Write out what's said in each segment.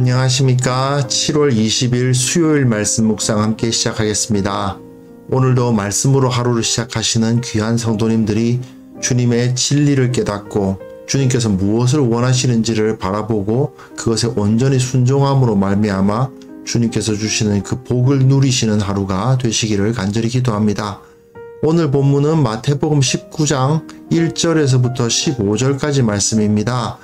안녕하십니까. 7월 20일 수요일 말씀 묵상 함께 시작하겠습니다. 오늘도 말씀으로 하루를 시작하시는 귀한 성도님들이 주님의 진리를 깨닫고 주님께서 무엇을 원하시는지를 바라보고 그것에 온전히 순종함으로 말미암아 주님께서 주시는 그 복을 누리시는 하루가 되시기를 간절히 기도합니다. 오늘 본문은 마태복음 19장 1절에서부터 15절까지 말씀입니다.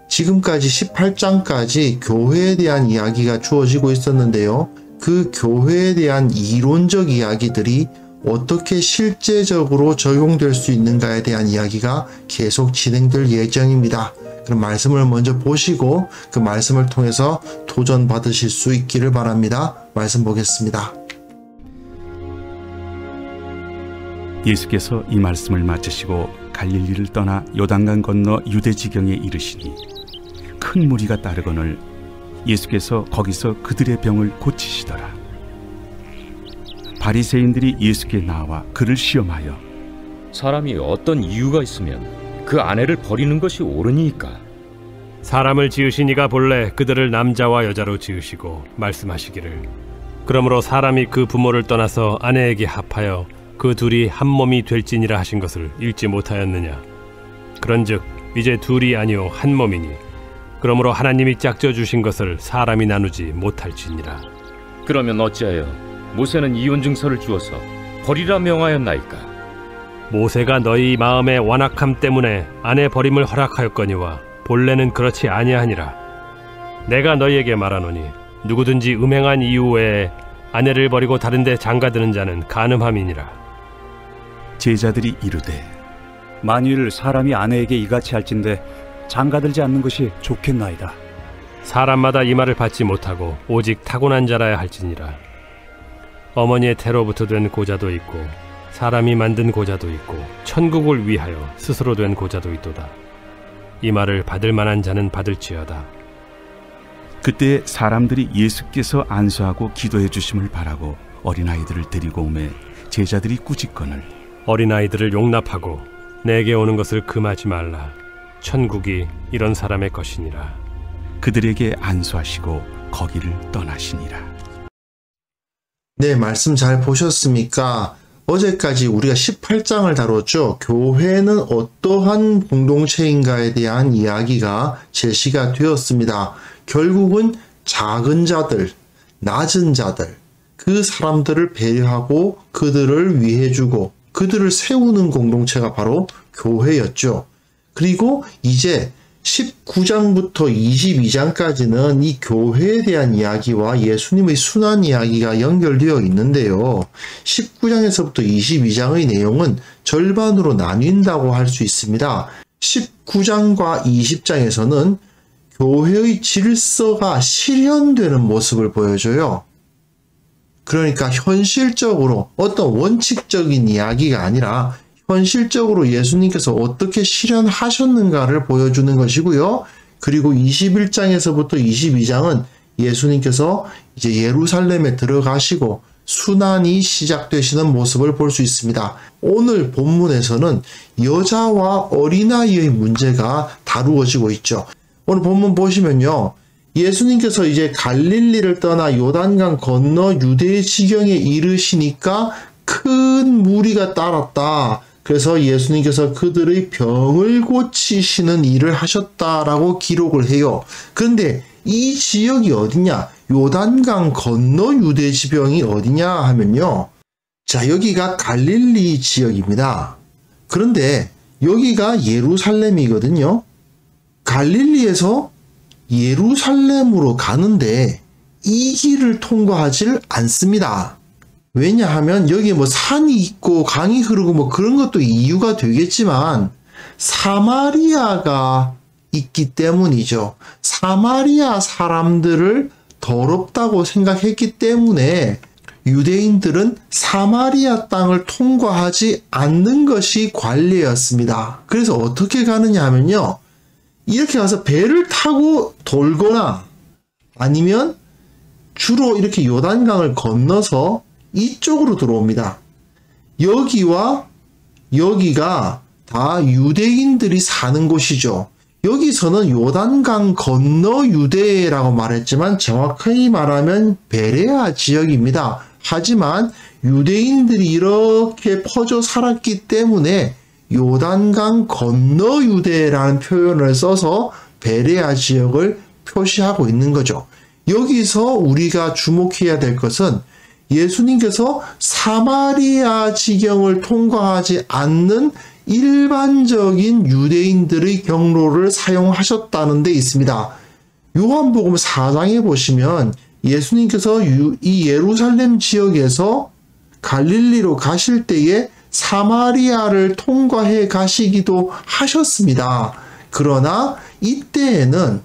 지금까지 18장까지 교회에 대한 이야기가 주어지고 있었는데요. 그 교회에 대한 이론적 이야기들이 어떻게 실제적으로 적용될 수 있는가에 대한 이야기가 계속 진행될 예정입니다. 그럼 말씀을 먼저 보시고 그 말씀을 통해서 도전 받으실 수 있기를 바랍니다. 말씀 보겠습니다. 예수께서 이 말씀을 마치시고 갈릴리를 떠나 요단강 건너 유대 지경에 이르시니 큰 무리가 따르거늘 예수께서 거기서 그들의 병을 고치시더라. 바리새인들이 예수께 나와 그를 시험하여 사람이 어떤 이유가 있으면 그 아내를 버리는 것이 옳으니까? 사람을 지으신 이가 본래 그들을 남자와 여자로 지으시고 말씀하시기를 그러므로 사람이 그 부모를 떠나서 아내에게 합하여 그 둘이 한 몸이 될지니라 하신 것을 읽지 못하였느냐. 그런즉 이제 둘이 아니요 한 몸이니 그러므로 하나님이 짝져 주신 것을 사람이 나누지 못할지니라. 그러면 어찌하여 모세는 이혼 증서를 주어서 버리라 명하였나이까? 모세가 너희 마음의 완악함 때문에 아내 버림을 허락하였거니와 본래는 그렇지 아니하니라. 내가 너희에게 말하노니 누구든지 음행한 이유 외에 아내를 버리고 다른 데 장가드는 자는 간음함이니라. 제자들이 이르되 만일 사람이 아내에게 이같이 할진대 장가들지 않는 것이 좋겠나이다. 사람마다 이 말을 받지 못하고 오직 타고난 자라야 할지니라. 어머니의 태로부터 된 고자도 있고 사람이 만든 고자도 있고 천국을 위하여 스스로 된 고자도 있도다. 이 말을 받을 만한 자는 받을지어다. 그때 사람들이 예수께서 안수하고 기도해 주심을 바라고 어린아이들을 데리고 오매 제자들이 꾸짖거늘 어린아이들을 용납하고 내게 오는 것을 금하지 말라. 천국이 이런 사람의 것이니라. 그들에게 안수하시고 거기를 떠나시니라. 네, 말씀 잘 보셨습니까? 어제까지 우리가 18장을 다뤘죠. 교회는 어떠한 공동체인가에 대한 이야기가 제시가 되었습니다. 결국은 작은 자들, 낮은 자들, 그 사람들을 배려하고 그들을 위해주고 그들을 세우는 공동체가 바로 교회였죠. 그리고 이제 19장부터 22장까지는 이 교회에 대한 이야기와 예수님의 순환 이야기가 연결되어 있는데요. 19장에서부터 22장의 내용은 절반으로 나뉜다고 할 수 있습니다. 19장과 20장에서는 교회의 질서가 실현되는 모습을 보여줘요. 그러니까 현실적으로 어떤 원칙적인 이야기가 아니라 현실적으로 예수님께서 어떻게 실현하셨는가를 보여주는 것이고요. 그리고 21장에서부터 22장은 예수님께서 이제 예루살렘에 들어가시고 순환이 시작되시는 모습을 볼 수 있습니다. 오늘 본문에서는 여자와 어린아이의 문제가 다루어지고 있죠. 오늘 본문 보시면요. 예수님께서 이제 갈릴리를 떠나 요단강 건너 유대 지경에 이르시니까 큰 무리가 따랐다. 그래서 예수님께서 그들의 병을 고치시는 일을 하셨다라고 기록을 해요. 그런데 이 지역이 어디냐? 요단강 건너 유대 지경이 어디냐 하면요. 자, 여기가 갈릴리 지역입니다. 그런데 여기가 예루살렘이거든요. 갈릴리에서 예루살렘으로 가는데 이 길을 통과하질 않습니다. 왜냐하면 여기 뭐 산이 있고 강이 흐르고 뭐 그런 것도 이유가 되겠지만 사마리아가 있기 때문이죠. 사마리아 사람들을 더럽다고 생각했기 때문에 유대인들은 사마리아 땅을 통과하지 않는 것이 관례였습니다. 그래서 어떻게 가느냐 하면요. 이렇게 가서 배를 타고 돌거나 아니면 주로 이렇게 요단강을 건너서 이쪽으로 들어옵니다. 여기와 여기가 다 유대인들이 사는 곳이죠. 여기서는 요단강 건너 유대라고 말했지만 정확하게 말하면 베레아 지역입니다. 하지만 유대인들이 이렇게 퍼져 살았기 때문에 요단강 건너 유대라는 표현을 써서 베레아 지역을 표시하고 있는 거죠. 여기서 우리가 주목해야 될 것은 예수님께서 사마리아 지경을 통과하지 않는 일반적인 유대인들의 경로를 사용하셨다는 데 있습니다. 요한복음 4장에 보시면 예수님께서 이 예루살렘 지역에서 갈릴리로 가실 때에 사마리아를 통과해 가시기도 하셨습니다. 그러나 이때에는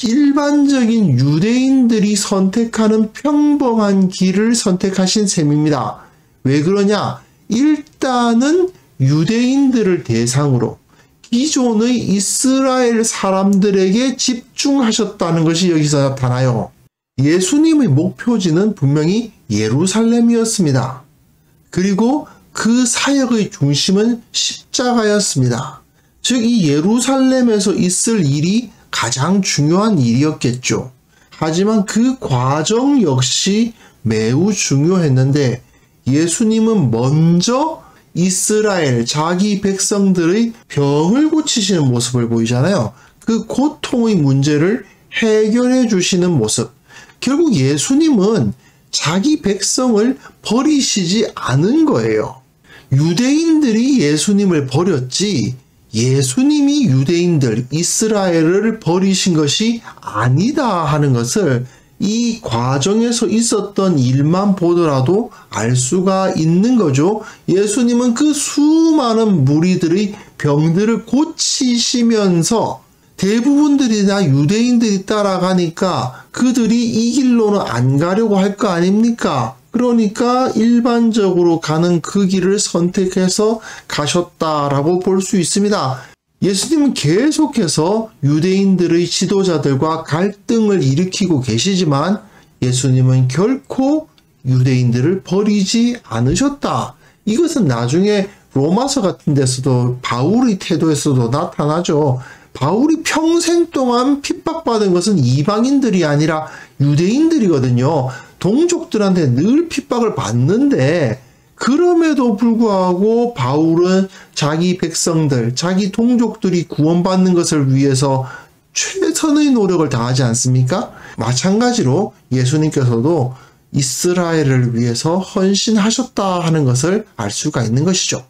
일반적인 유대인들이 선택하는 평범한 길을 선택하신 셈입니다. 왜 그러냐? 일단은 유대인들을 대상으로 기존의 이스라엘 사람들에게 집중하셨다는 것이 여기서 나타나요. 예수님의 목표지는 분명히 예루살렘이었습니다. 그리고 그 사역의 중심은 십자가였습니다. 즉 이 예루살렘에서 있을 일이 가장 중요한 일이었겠죠. 하지만 그 과정 역시 매우 중요했는데 예수님은 먼저 이스라엘 자기 백성들의 병을 고치시는 모습을 보이잖아요. 그 고통의 문제를 해결해 주시는 모습. 결국 예수님은 자기 백성을 버리시지 않은 거예요. 유대인들이 예수님을 버렸지 예수님이 유대인들, 이스라엘을 버리신 것이 아니다 하는 것을 이 과정에서 있었던 일만 보더라도 알 수가 있는 거죠. 예수님은 그 수많은 무리들의 병들을 고치시면서 대부분들이 다 유대인들이 따라가니까 그들이 이 길로는 안 가려고 할 거 아닙니까? 그러니까 일반적으로 가는 그 길을 선택해서 가셨다라고 볼 수 있습니다. 예수님은 계속해서 유대인들의 지도자들과 갈등을 일으키고 계시지만 예수님은 결코 유대인들을 버리지 않으셨다. 이것은 나중에 로마서 같은 데서도 바울의 태도에서도 나타나죠. 바울이 평생 동안 핍박받은 것은 이방인들이 아니라 유대인들이거든요. 동족들한테 늘 핍박을 받는데 그럼에도 불구하고 바울은 자기 백성들, 자기 동족들이 구원받는 것을 위해서 최선의 노력을 다하지 않습니까? 마찬가지로 예수님께서도 이스라엘을 위해서 헌신하셨다 하는 것을 알 수가 있는 것이죠.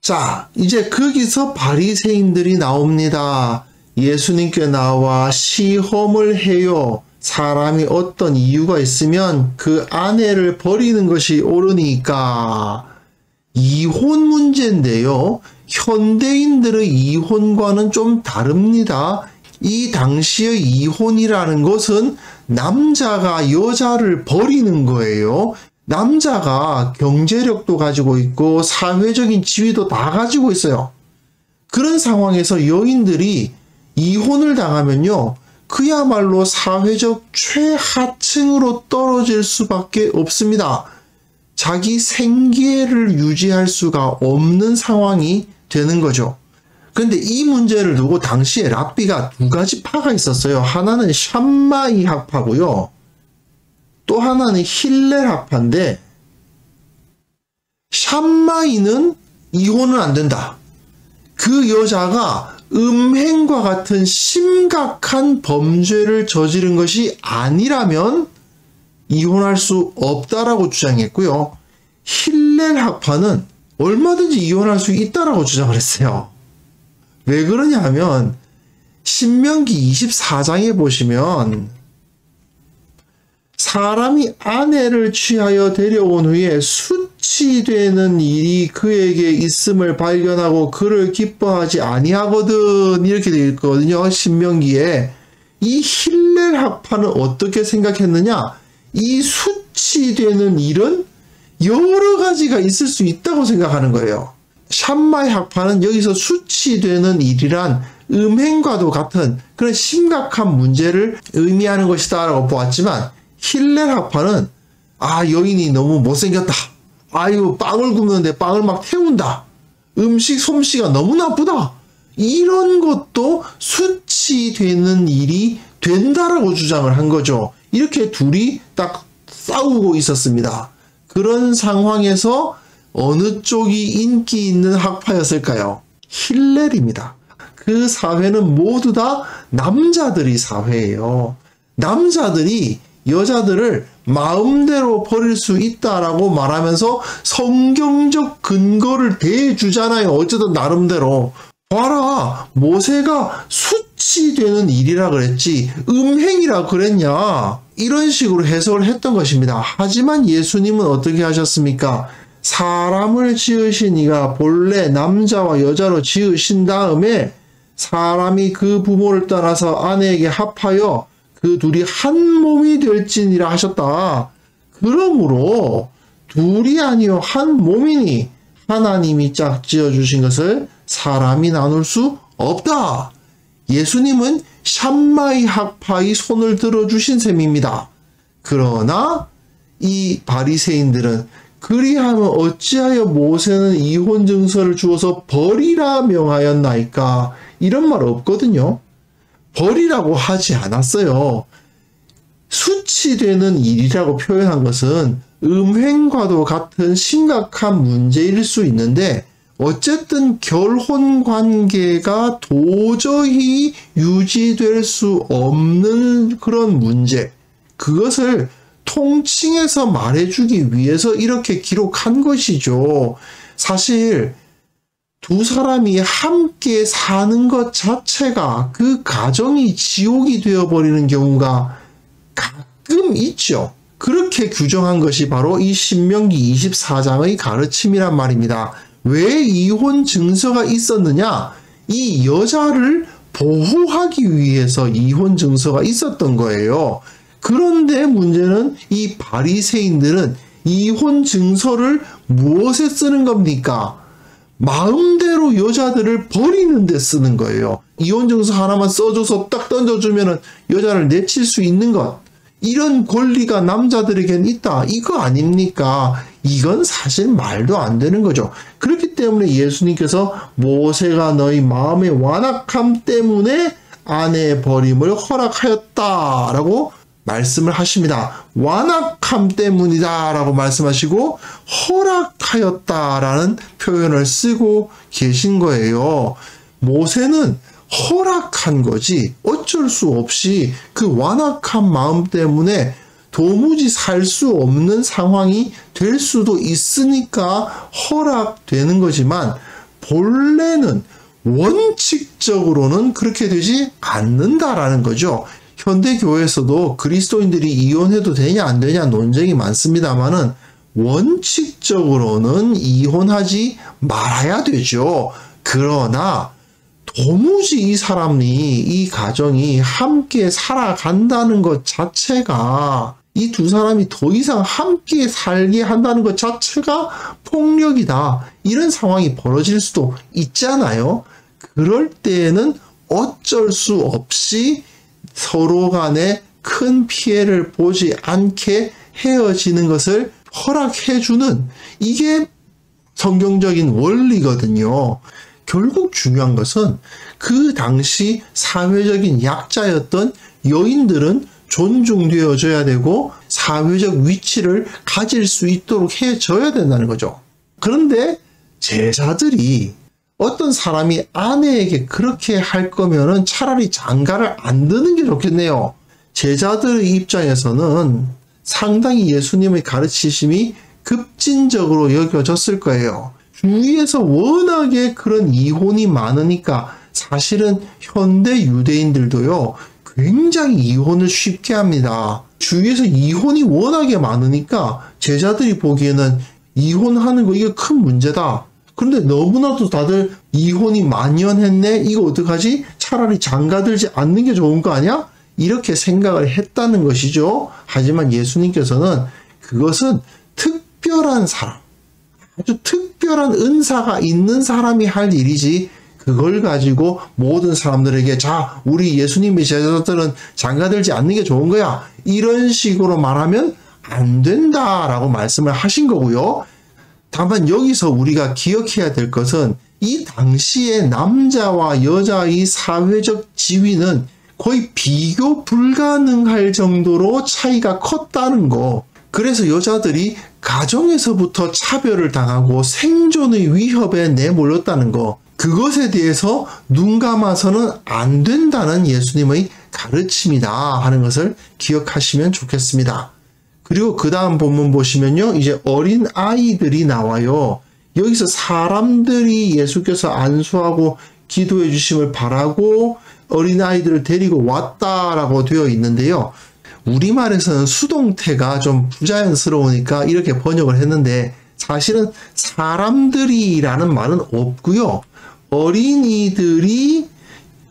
자, 이제 거기서 바리새인들이 나옵니다. 예수님께 나와 시험을 해요. 사람이 어떤 이유가 있으면 그 아내를 버리는 것이 옳으니까. 이혼 문제인데요. 현대인들의 이혼과는 좀 다릅니다. 이 당시의 이혼이라는 것은 남자가 여자를 버리는 거예요. 남자가 경제력도 가지고 있고 사회적인 지위도 다 가지고 있어요. 그런 상황에서 여인들이 이혼을 당하면요. 그야말로 사회적 최하층으로 떨어질 수밖에 없습니다. 자기 생계를 유지할 수가 없는 상황이 되는 거죠. 그런데 이 문제를 두고 당시에 랍비가 두 가지 파가 있었어요. 하나는 샴마이 학파고요. 또 하나는 힐렐 학파인데 샴마이는 이혼은 안 된다. 그 여자가 음행과 같은 심각한 범죄를 저지른 것이 아니라면 이혼할 수 없다라고 주장했고요. 힐렐 학파는 얼마든지 이혼할 수 있다라고 주장을 했어요. 왜 그러냐 하면 신명기 24장에 보시면 사람이 아내를 취하여 데려온 후에 수치되는 일이 그에게 있음을 발견하고 그를 기뻐하지 아니하거든 이렇게 되어 있거든요. 신명기에. 이 힐렐 학파는 어떻게 생각했느냐? 이 수치되는 일은 여러 가지가 있을 수 있다고 생각하는 거예요. 샴마이 학파는 여기서 수치되는 일이란 음행과도 같은 그런 심각한 문제를 의미하는 것이다 라고 보았지만 힐렐 학파는 여인이 너무 못생겼다. 아유 빵을 굽는데 빵을 막 태운다. 음식 솜씨가 너무 나쁘다. 이런 것도 수치되는 일이 된다라고 주장을 한 거죠. 이렇게 둘이 딱 싸우고 있었습니다. 그런 상황에서 어느 쪽이 인기 있는 학파였을까요? 힐렐입니다. 그 사회는 모두 다 남자들이 사회예요. 남자들이 여자들을 마음대로 버릴 수 있다라고 말하면서 성경적 근거를 대주잖아요. 어쨌든 나름대로. 봐라, 모세가 수치되는 일이라 그랬지 음행이라 그랬냐, 이런 식으로 해석을 했던 것입니다. 하지만 예수님은 어떻게 하셨습니까? 사람을 지으신 이가 본래 남자와 여자로 지으신 다음에 사람이 그 부모를 떠나서 아내에게 합하여 그 둘이 한 몸이 될지니라 하셨다. 그러므로 둘이 아니요 한 몸이니 하나님이 짝지어 주신 것을 사람이 나눌 수 없다. 예수님은 샴마이 학파의 손을 들어주신 셈입니다. 그러나 이 바리새인들은 그리하면 어찌하여 모세는 이혼 증서를 주어서 버리라 명하였나이까, 이런 말 없거든요. 버리라고 하지 않았어요. 수치되는 일이라고 표현한 것은 음행과도 같은 심각한 문제일 수 있는데, 어쨌든 결혼 관계가 도저히 유지될 수 없는 그런 문제, 그것을 통칭해서 말해주기 위해서 이렇게 기록한 것이죠. 사실 두 사람이 함께 사는 것 자체가 그 가정이 지옥이 되어버리는 경우가 가끔 있죠. 그렇게 규정한 것이 바로 이 신명기 24장의 가르침이란 말입니다. 왜 이혼 증서가 있었느냐? 이 여자를 보호하기 위해서 이혼 증서가 있었던 거예요. 그런데 문제는 이 바리새인들은 이혼 증서를 무엇에 쓰는 겁니까? 마음대로 여자들을 버리는 데 쓰는 거예요. 이혼 증서 하나만 써줘서 딱 던져주면 여자를 내칠 수 있는 것, 이런 권리가 남자들에겐 있다, 이거 아닙니까? 이건 사실 말도 안 되는 거죠. 그렇기 때문에 예수님께서 모세가 너희 마음의 완악함 때문에 아내 버림을 허락하였다라고 말씀을 하십니다. 완악함 때문이다 라고 말씀하시고 허락하였다라는 표현을 쓰고 계신 거예요. 모세는 허락한 거지 어쩔 수 없이 그 완악한 마음 때문에 도무지 살 수 없는 상황이 될 수도 있으니까 허락되는 거지만, 본래는 원칙적으로는 그렇게 되지 않는다라는 거죠. 현대교회에서도 그리스도인들이 이혼해도 되냐 안 되냐 논쟁이 많습니다만은 원칙적으로는 이혼하지 말아야 되죠. 그러나 도무지 이 사람이, 이 가정이 함께 살아간다는 것 자체가, 이 두 사람이 더 이상 함께 살게 한다는 것 자체가 폭력이다, 이런 상황이 벌어질 수도 있잖아요. 그럴 때에는 어쩔 수 없이 서로 간에 큰 피해를 보지 않게 헤어지는 것을 허락해주는, 이게 성경적인 원리거든요. 결국 중요한 것은 그 당시 사회적인 약자였던 여인들은 존중되어져야 되고 사회적 위치를 가질 수 있도록 해줘야 된다는 거죠. 그런데 제자들이 어떤 사람이 아내에게 그렇게 할 거면은 차라리 장가를 안 드는 게 좋겠네요. 제자들의 입장에서는 상당히 예수님의 가르치심이 급진적으로 여겨졌을 거예요. 주위에서 워낙에 그런 이혼이 많으니까 사실은 현대 유대인들도요, 굉장히 이혼을 쉽게 합니다. 주위에서 이혼이 워낙에 많으니까 제자들이 보기에는 이혼하는 거 이게 큰 문제다. 그런데 너무나도 다들 이혼이 만연했네, 이거 어떡하지? 차라리 장가들지 않는 게 좋은 거 아니야? 이렇게 생각을 했다는 것이죠. 하지만 예수님께서는 그것은 특별한 사람, 아주 특별한 은사가 있는 사람이 할 일이지, 그걸 가지고 모든 사람들에게 자, 우리 예수님의 제자들은 장가들지 않는 게 좋은 거야, 이런 식으로 말하면 안 된다라고 말씀을 하신 거고요. 다만 여기서 우리가 기억해야 될 것은 이 당시에 남자와 여자의 사회적 지위는 거의 비교 불가능할 정도로 차이가 컸다는 거. 그래서 여자들이 가정에서부터 차별을 당하고 생존의 위협에 내몰렸다는 거. 그것에 대해서 눈 감아서는 안 된다는 예수님의 가르침이다 하는 것을 기억하시면 좋겠습니다. 그리고 그 다음 본문 보시면요. 이제 어린 아이들이 나와요. 여기서 사람들이 예수께서 안수하고 기도해 주심을 바라고 어린아이들을 데리고 왔다라고 되어 있는데요. 우리말에서는 수동태가 좀 부자연스러우니까 이렇게 번역을 했는데 사실은 사람들이라는 말은 없고요. 어린이들이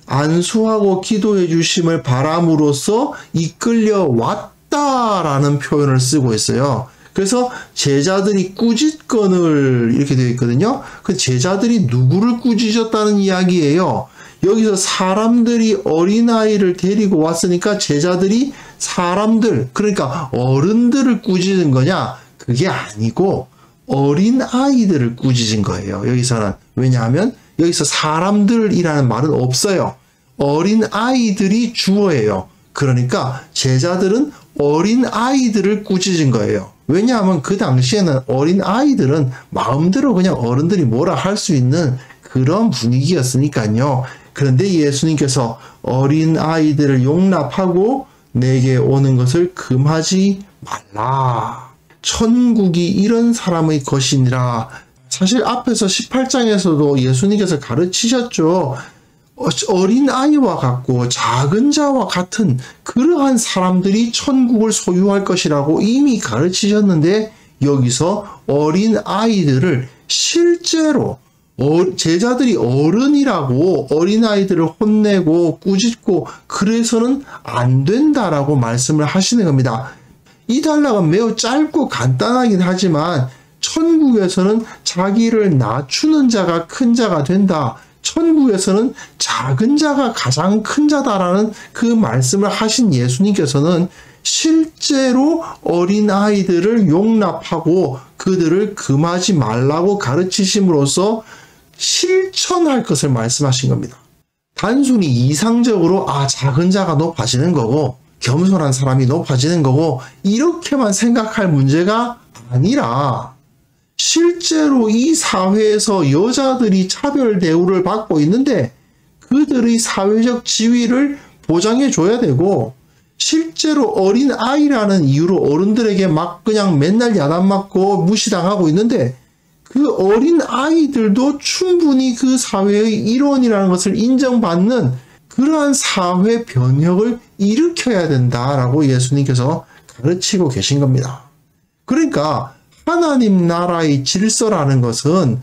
안수하고 기도해 주심을 바람으로써 이끌려 왔다라는 표현을 쓰고 있어요. 그래서 제자들이 꾸짖건을 이렇게 되어 있거든요. 그 제자들이 누구를 꾸짖었다는 이야기예요. 여기서 사람들이 어린아이를 데리고 왔으니까 제자들이 사람들, 그러니까 어른들을 꾸짖은 거냐? 그게 아니고 어린아이들을 꾸짖은 거예요. 여기서는. 왜냐하면 여기서 사람들이라는 말은 없어요. 어린아이들이 주어예요. 그러니까 제자들은 어린아이들을 꾸짖은 거예요. 왜냐하면 그 당시에는 어린아이들은 마음대로 그냥 어른들이 뭐라 할 수 있는 그런 분위기였으니까요. 그런데 예수님께서 어린아이들을 용납하고 내게 오는 것을 금하지 말라. 천국이 이런 사람의 것이니라. 사실 앞에서 18장에서도 예수님께서 가르치셨죠. 어린아이와 같고 작은 자와 같은 그러한 사람들이 천국을 소유할 것이라고 이미 가르치셨는데 여기서 어린아이들을 실제로 제자들이 어른이라고 어린아이들을 혼내고 꾸짖고 그래서는 안 된다라고 말씀을 하시는 겁니다. 이 단락은 매우 짧고 간단하긴 하지만 천국에서는 자기를 낮추는 자가 큰 자가 된다. 천국에서는 작은 자가 가장 큰 자다라는 그 말씀을 하신 예수님께서는 실제로 어린아이들을 용납하고 그들을 금하지 말라고 가르치심으로써 실천할 것을 말씀하신 겁니다. 단순히 이상적으로 작은 자가 높아지는 거고 겸손한 사람이 높아지는 거고 이렇게만 생각할 문제가 아니라 실제로 이 사회에서 여자들이 차별 대우를 받고 있는데 그들의 사회적 지위를 보장해 줘야 되고 실제로 어린 아이라는 이유로 어른들에게 막 그냥 맨날 야단 맞고 무시당하고 있는데 그 어린 아이들도 충분히 그 사회의 일원이라는 것을 인정받는 그러한 사회 변혁을 일으켜야 된다라고 예수님께서 가르치고 계신 겁니다. 그러니까 하나님 나라의 질서라는 것은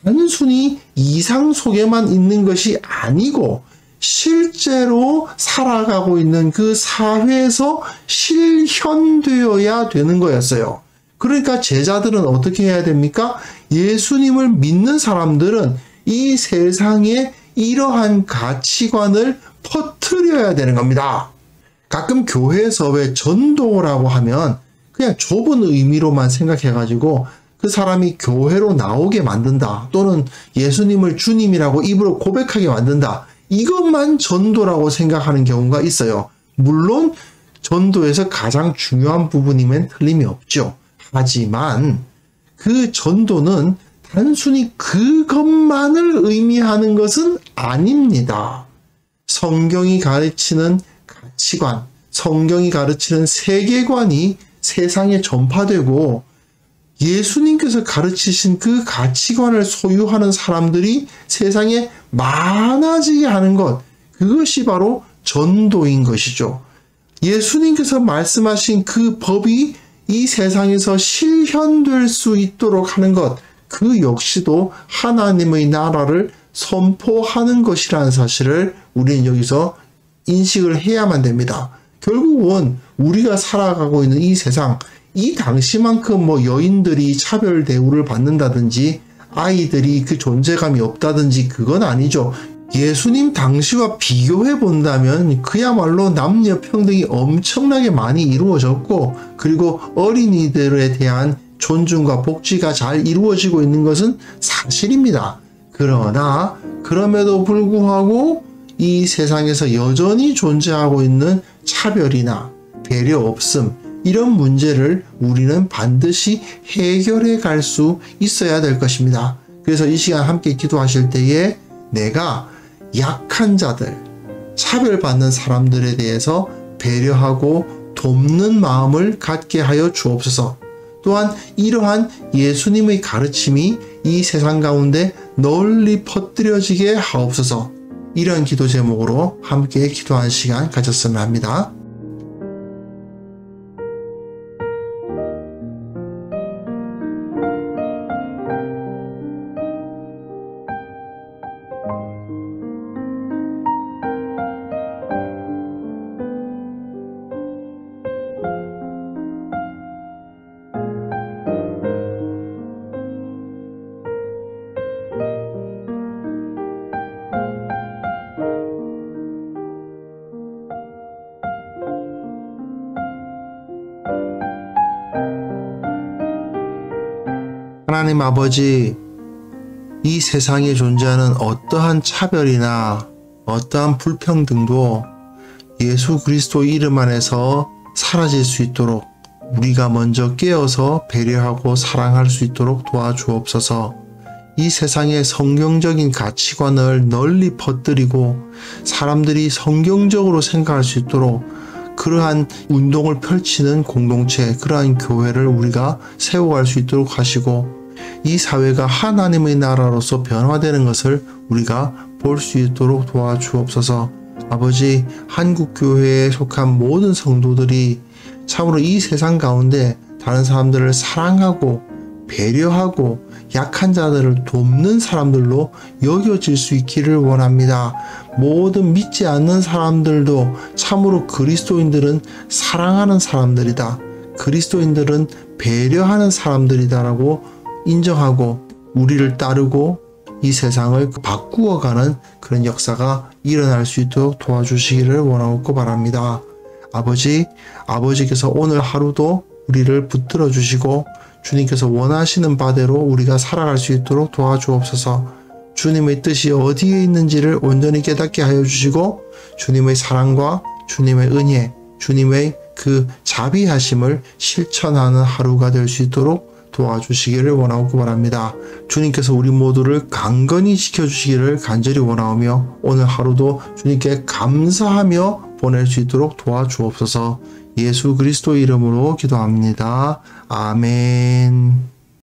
단순히 이상 속에만 있는 것이 아니고 실제로 살아가고 있는 그 사회에서 실현되어야 되는 거였어요. 그러니까 제자들은 어떻게 해야 됩니까? 예수님을 믿는 사람들은 이 세상에 이러한 가치관을 퍼뜨려야 되는 겁니다. 가끔 교회에서 왜 전도라고 하면 그냥 좁은 의미로만 생각해가지고 그 사람이 교회로 나오게 만든다. 또는 예수님을 주님이라고 입으로 고백하게 만든다. 이것만 전도라고 생각하는 경우가 있어요. 물론 전도에서 가장 중요한 부분이면 틀림이 없죠. 하지만 그 전도는 단순히 그것만을 의미하는 것은 아닙니다. 성경이 가르치는 가치관, 성경이 가르치는 세계관이 세상에 전파되고 예수님께서 가르치신 그 가치관을 소유하는 사람들이 세상에 많아지게 하는 것, 그것이 바로 전도인 것이죠. 예수님께서 말씀하신 그 법이 이 세상에서 실현될 수 있도록 하는 것, 그 역시도 하나님의 나라를 선포하는 것이라는 사실을 우리는 여기서 인식을 해야만 됩니다. 결국은 우리가 살아가고 있는 이 세상, 이 당시만큼 여인들이 차별 대우를 받는다든지 아이들이 그 존재감이 없다든지 그건 아니죠. 예수님 당시와 비교해 본다면 그야말로 남녀 평등이 엄청나게 많이 이루어졌고 그리고 어린이들에 대한 존중과 복지가 잘 이루어지고 있는 것은 사실입니다. 그러나 그럼에도 불구하고 이 세상에서 여전히 존재하고 있는 차별이나 배려 없음, 이런 문제를 우리는 반드시 해결해 갈 수 있어야 될 것입니다. 그래서 이 시간 함께 기도하실 때에 내가 약한 자들, 차별받는 사람들에 대해서 배려하고 돕는 마음을 갖게 하여 주옵소서. 또한 이러한 예수님의 가르침이 이 세상 가운데 널리 퍼뜨려지게 하옵소서. 이런 기도 제목으로 함께 기도하는 시간 가졌으면 합니다. 하나님 아버지, 이 세상에 존재하는 어떠한 차별이나 어떠한 불평등도 예수 그리스도 이름 안에서 사라질 수 있도록 우리가 먼저 깨어서 배려하고 사랑할 수 있도록 도와주옵소서. 이 세상의 성경적인 가치관을 널리 퍼뜨리고 사람들이 성경적으로 생각할 수 있도록 그러한 운동을 펼치는 공동체, 그러한 교회를 우리가 세워갈 수 있도록 하시고 이 사회가 하나님의 나라로서 변화되는 것을 우리가 볼 수 있도록 도와주옵소서. 아버지, 한국교회에 속한 모든 성도들이 참으로 이 세상 가운데 다른 사람들을 사랑하고 배려하고 약한 자들을 돕는 사람들로 여겨질 수 있기를 원합니다. 모든 믿지 않는 사람들도 참으로 그리스도인들은 사랑하는 사람들이다, 그리스도인들은 배려하는 사람들이다라고 인정하고 우리를 따르고 이 세상을 바꾸어가는 그런 역사가 일어날 수 있도록 도와주시기를 원하고 바랍니다. 아버지께서 오늘 하루도 우리를 붙들어 주시고 주님께서 원하시는 바대로 우리가 살아갈 수 있도록 도와주옵소서. 주님의 뜻이 어디에 있는지를 온전히 깨닫게 하여 주시고 주님의 사랑과 주님의 은혜, 주님의 그 자비하심을 실천하는 하루가 될 수 있도록 도와주시기를 원하고 바랍니다. 주님께서 우리 모두를 강건히 지켜주시기를 간절히 원하오며 오늘 하루도 주님께 감사하며 보낼 수 있도록 도와주옵소서. 예수 그리스도 이름으로 기도합니다. 아멘.